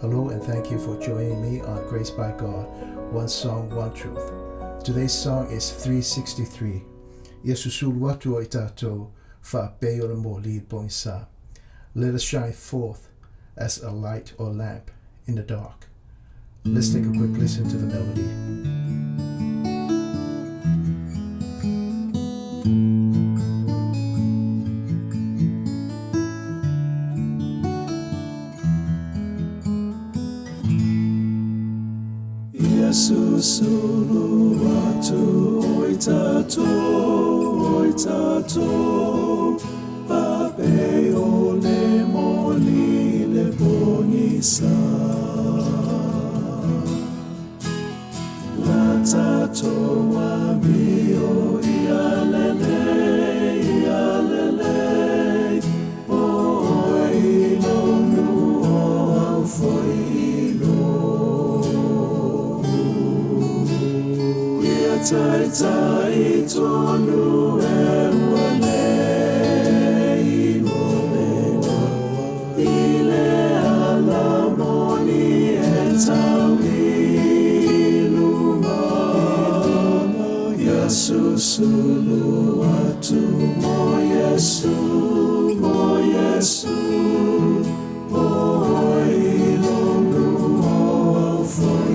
Hello and thank you for joining me on Grace by God, One Song, One Truth. Today's song is 363. Yesusul watu o itato fa peo le mo li poinsa. Let us shine forth as a light or lamp in the dark. Let's take a quick listen to the melody. Yesusulu watu oitato papeo le moli le bonisa la tato wa mio ialele o ilonu o foilo tai tonu ewele iwolelo ile alamoni etawiluma Yesusulu watu mo Yesu o ilonu o foilo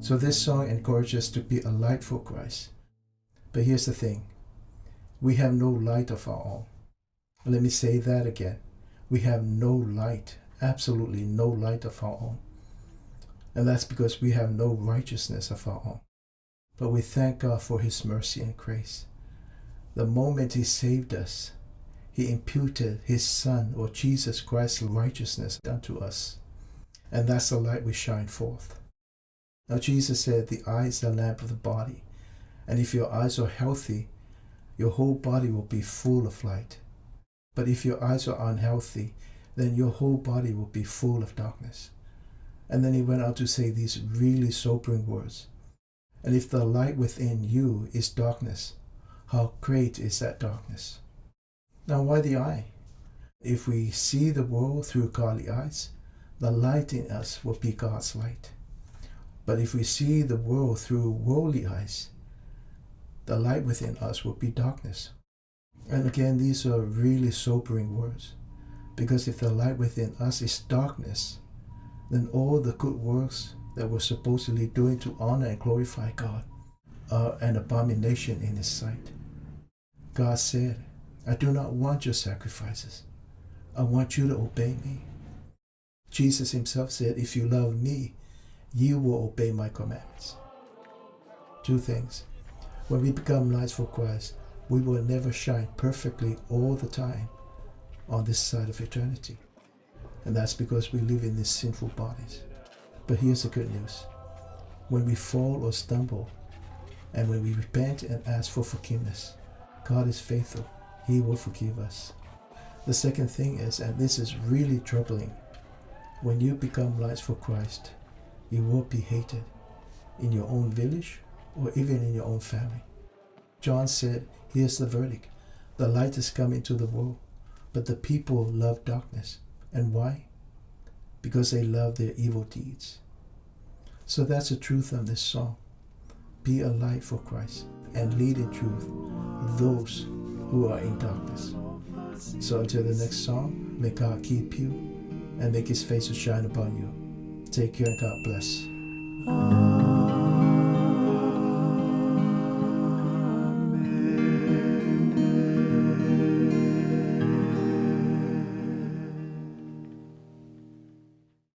So this song encourages us to be a light for Christ. But here's the thing. We have no light of our own. Let me say that again. We have no light, absolutely no light of our own. And that's because we have no righteousness of our own. But we thank God for His mercy and grace. The moment He saved us, He imputed His Son, or Jesus Christ's righteousness, unto us. And that's the light we shine forth. Now Jesus said the eye is the lamp of the body. And if your eyes are healthy, your whole body will be full of light. But if your eyes are unhealthy, then your whole body will be full of darkness. And then He went on to say these really sobering words. And if the light within you is darkness, how great is that darkness? Now why the eye? If we see the world through godly eyes, the light in us will be God's light. But if we see the world through worldly eyes, the light within us will be darkness. And again, these are really sobering words. Because if the light within us is darkness, then all the good works that we're supposedly doing to honor and glorify God are an abomination in His sight. God said, I do not want your sacrifices. I want you to obey me. Jesus Himself said, if you love me, you will obey my commandments. Two things. When we become lights for Christ, we will never shine perfectly all the time on this side of eternity. And that's because we live in these sinful bodies. But here's the good news. When we fall or stumble, and when we repent and ask for forgiveness, God is faithful. He will forgive us. The second thing is, and this is really troubling, when you become lights for Christ, you will be hated in your own village or even in your own family. John said, here's the verdict. The light has come into the world, but the people love darkness. And why? Because they love their evil deeds. So that's the truth of this song. Be a light for Christ and lead in truth those who are in darkness. So until the next song, may God keep you and make His face to shine upon you. Take care and God bless.